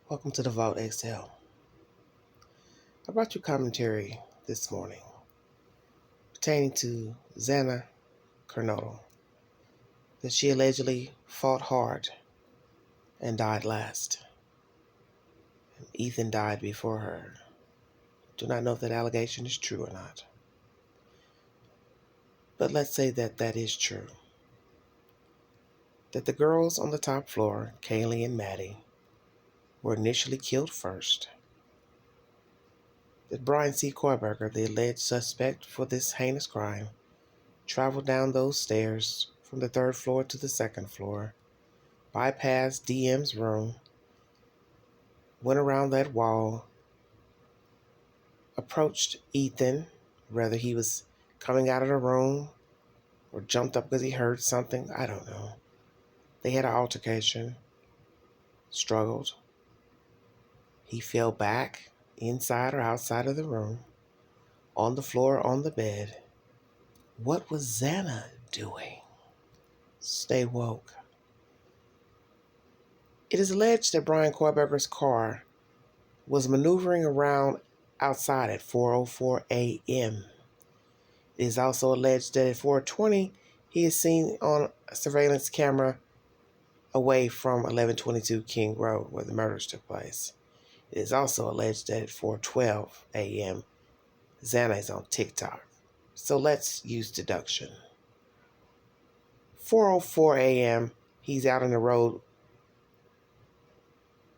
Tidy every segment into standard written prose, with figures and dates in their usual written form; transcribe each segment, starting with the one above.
Welcome to the Vault XL. I brought you commentary this morning pertaining to Xana that she allegedly fought hard and died last. And Ethan died before her. Do not know if that allegation is true or not. But let's say that that is true. That the girls on the top floor, Kaylee and Maddie, were initially killed first. That Brian C. Koiberger, the alleged suspect for this heinous crime, traveled down those stairs from the third floor to the second floor, bypassed DM's room, went around that wall, approached Ethan, whether he was coming out of the room or jumped up because he heard something, I don't know. They had an altercation, struggled. He fell back, inside or outside of the room, on the floor, on the bed. What was Xana doing? Stay woke. It is alleged that Brian Koiberger's car was maneuvering around outside at 4:04 a.m. It is also alleged that at 4:20 he is seen on a surveillance camera away from 1122 King Road where the murders took place. It is also alleged that at 4:12 a.m. Xana is on TikTok. So let's use deduction. 4:04 a.m. he's out on the road,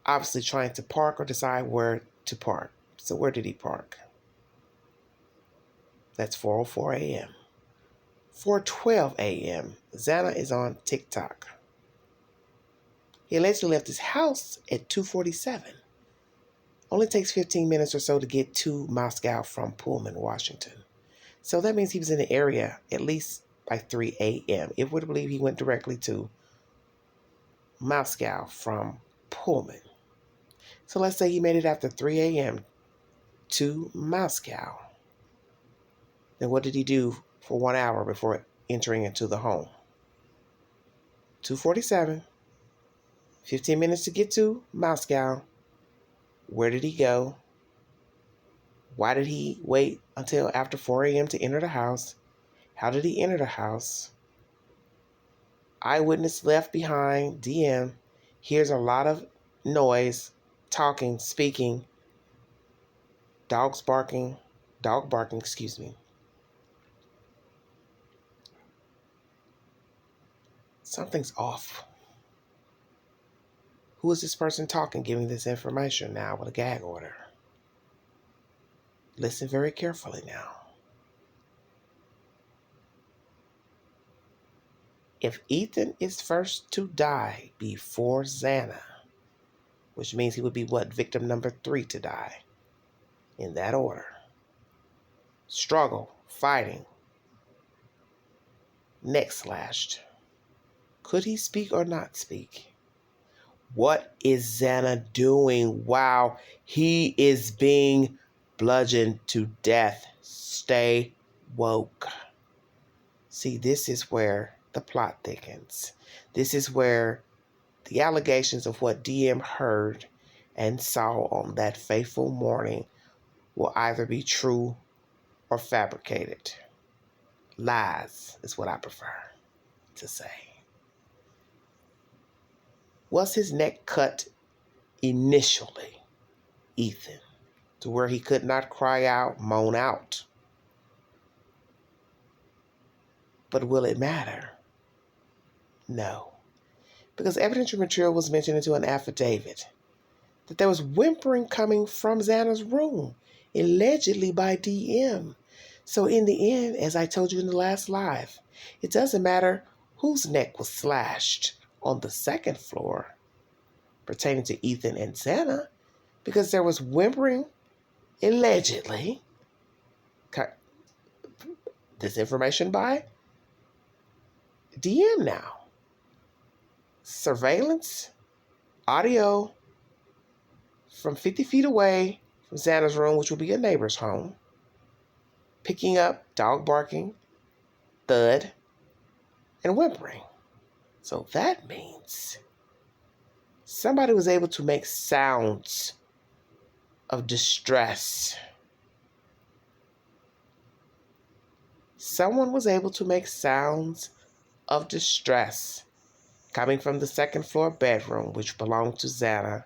obviously trying to park or decide where to park. So where did he park? That's 4:04 a.m. 4:12 a.m. Xana is on TikTok. He allegedly left his house at 2:47. Only takes 15 minutes or so to get to Moscow from Pullman, Washington. So that means he was in the area at least by 3 a.m. If we're to believe he went directly to Moscow from Pullman. So let's say he made it after 3 a.m. to Moscow. Then what did he do for 1 hour before entering into the home? 2:47. 15 minutes to get to Moscow. Where did he go? Why did he wait until after 4 a.m. to enter the house? How did he enter the house? Eyewitness left behind, DM, hears a lot of noise, talking, speaking, dog barking, excuse me. Something's off. Who is this person talking, giving this information now with a gag order? Listen very carefully now. If Ethan is first to die before Xana, which means he would be victim number 3 to die, in that order. Struggle, fighting, neck slashed. Could he speak or not speak? What is Xana doing? Wow, he is being bludgeoned to death. Stay woke. See, this is where the plot thickens. This is where the allegations of what DM heard and saw on that fateful morning will either be true or fabricated. Lies is what I prefer to say. Was his neck cut initially, Ethan, to where he could not cry out, moan out? But will it matter? No. Because evidentiary material was mentioned into an affidavit that there was whimpering coming from Xana's room, allegedly by DM. So in the end, as I told you in the last live, it doesn't matter whose neck was slashed on the second floor pertaining to Ethan and Xana, because there was whimpering, allegedly, this information by DM now. Surveillance, audio from 50 feet away from Xana's room, which will be a neighbor's home, picking up dog barking, thud, and whimpering. So that means Somebody was able to make sounds of distress. Someone was able to make sounds of distress coming from the second floor bedroom, which belonged to Xana.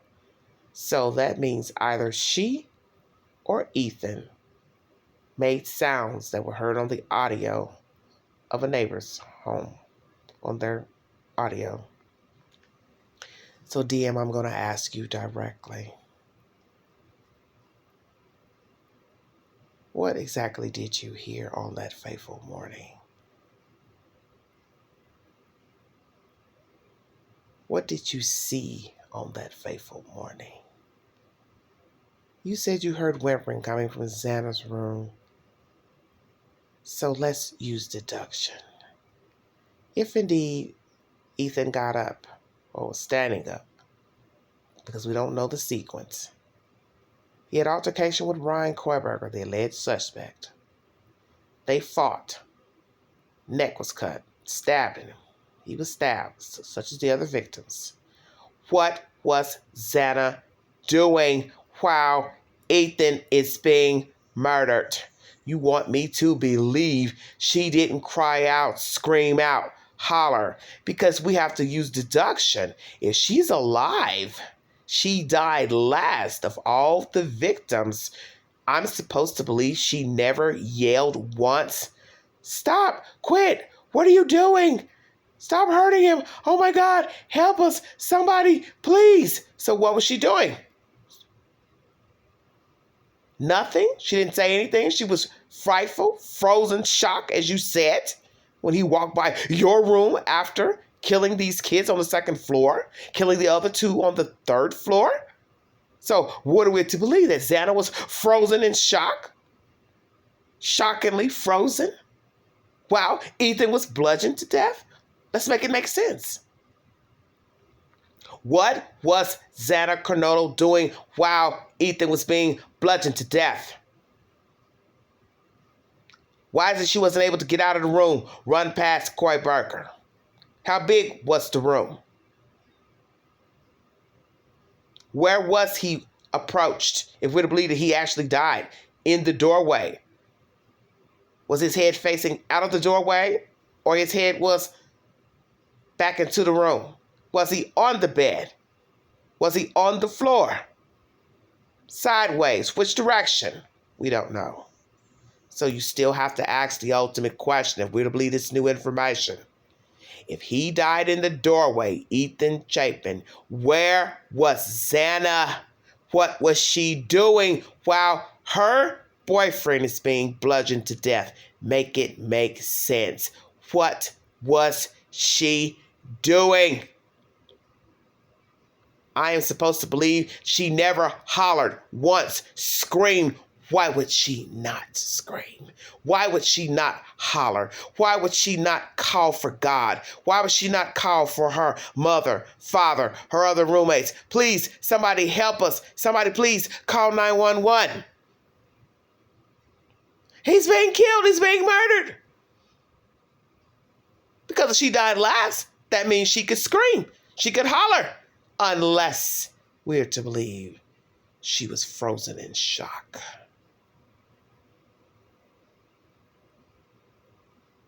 So that means either she or Ethan made sounds that were heard on the audio of a neighbor's home, on their audio. So DM, I'm going to ask you directly. What exactly did you hear on that fateful morning? What did you see on that fateful morning? You said you heard whimpering coming from Xana's room. So let's use deduction. If indeed Ethan got up or was standing up, because we don't know the sequence, he had altercation with Ryan Koiberger, the alleged suspect. They fought. Neck was cut. Stabbed him. He was stabbed, such as the other victims. What was Xana doing while Ethan is being murdered? You want me to believe she didn't cry out, scream out, holler, because we have to use deduction. If she's alive, she died last of all the victims. I'm supposed to believe she never yelled once. Stop! Quit! What are you doing? Stop hurting him! Oh my God! Help us! Somebody, please! So what was she doing? Nothing? She didn't say anything? She was frightful, frozen, shocked, as you said, when he walked by your room after killing these kids on the second floor, killing the other two on the third floor? So what are we to believe? That Xana was frozen in shock? Shockingly frozen? Wow, Ethan was bludgeoned to death? Let's make it make sense. What was Xana Kernodle doing while Ethan was being bludgeoned to death? Why is it she wasn't able to get out of the room, run past Koiberger? How big was the room? Where was he approached, if we're to believe that he actually died? In the doorway. Was his head facing out of the doorway? Or his head was back into the room? Was he on the bed? Was he on the floor? Sideways? Which direction? We don't know. So you still have to ask the ultimate question if we're to believe this new information. If he died in the doorway, Ethan Chapin, where was Xana? What was she doing while her boyfriend is being bludgeoned to death? Make it make sense. What was she doing? I am supposed to believe she never hollered once, screamed. Why would she not scream? Why would she not holler? Why would she not call for God? Why would she not call for her mother, father, her other roommates? Please, somebody help us. Somebody please call 911. He's being killed. He's being murdered. Because if she died last, that means she could scream. She could holler. Unless we're to believe she was frozen in shock.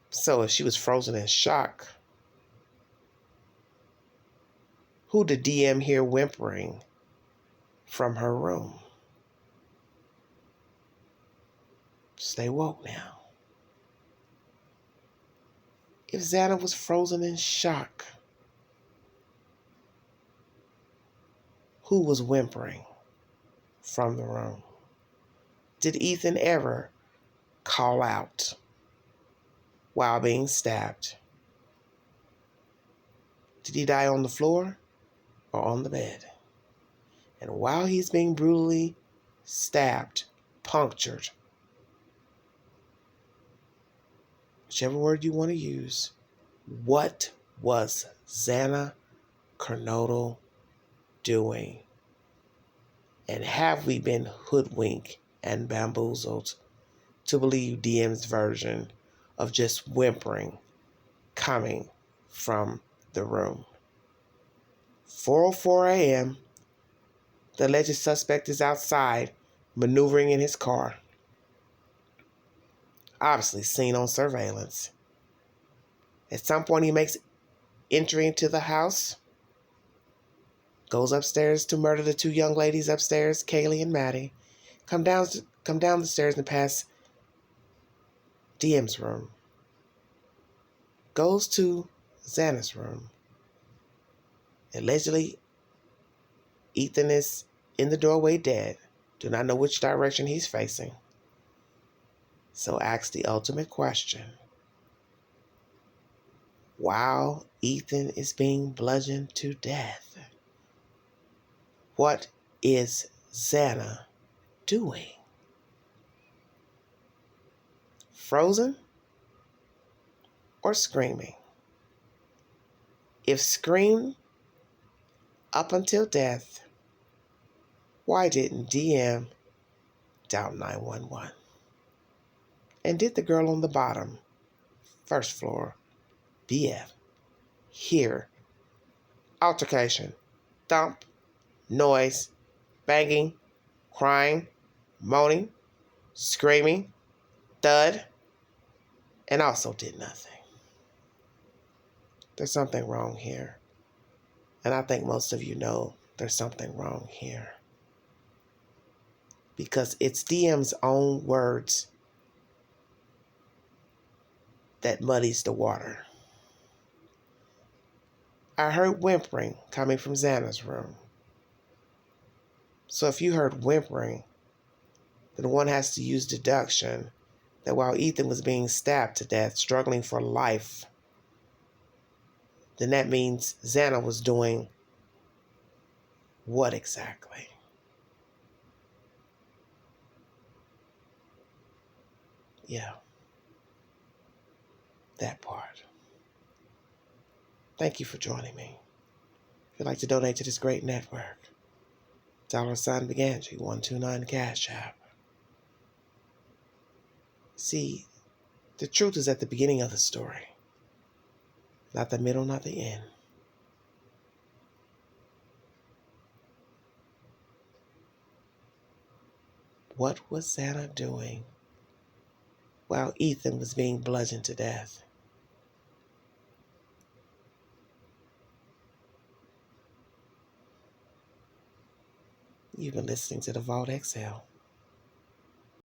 So if she was frozen in shock, who did DM hear whimpering from her room? Stay woke now. If Xana was frozen in shock, who was whimpering from the room? Did Ethan ever call out while being stabbed? Did he die on the floor or on the bed? And while he's being brutally stabbed, punctured, whichever word you want to use, what was Xana Kernodle doing? And have we been hoodwinked and bamboozled to believe DM's version of just whimpering coming from the room? 4:04 a.m., the alleged suspect is outside, maneuvering in his car. Obviously seen on surveillance. At some point, he makes entry into the house, goes upstairs to murder the two young ladies upstairs, Kaylee and Maddie, come down the stairs and pass DM's room, goes to Xana's room. Allegedly, Ethan is in the doorway dead. Do not know which direction he's facing. So ask the ultimate question. While Ethan is being bludgeoned to death, what is Xana doing? Frozen or screaming? If scream up until death, why didn't DM dial 911? And did the girl on the bottom, first floor, BF, hear altercation, thump, noise, banging, crying, moaning, screaming, thud, and also did nothing? There's something wrong here. And I think most of you know there's something wrong here. Because it's DM's own words that muddies the water. I heard whimpering coming from Xana's room. So if you heard whimpering, then one has to use deduction that while Ethan was being stabbed to death, struggling for life, then that means Xana was doing what exactly? Yeah, that part. Thank you for joining me. If you'd like to donate to this great network, $Beganji 129 Cash App. See, the truth is at the beginning of the story, not the middle, not the end. What was Xana doing while Ethan was being bludgeoned to death? You've been listening to the Vault XL.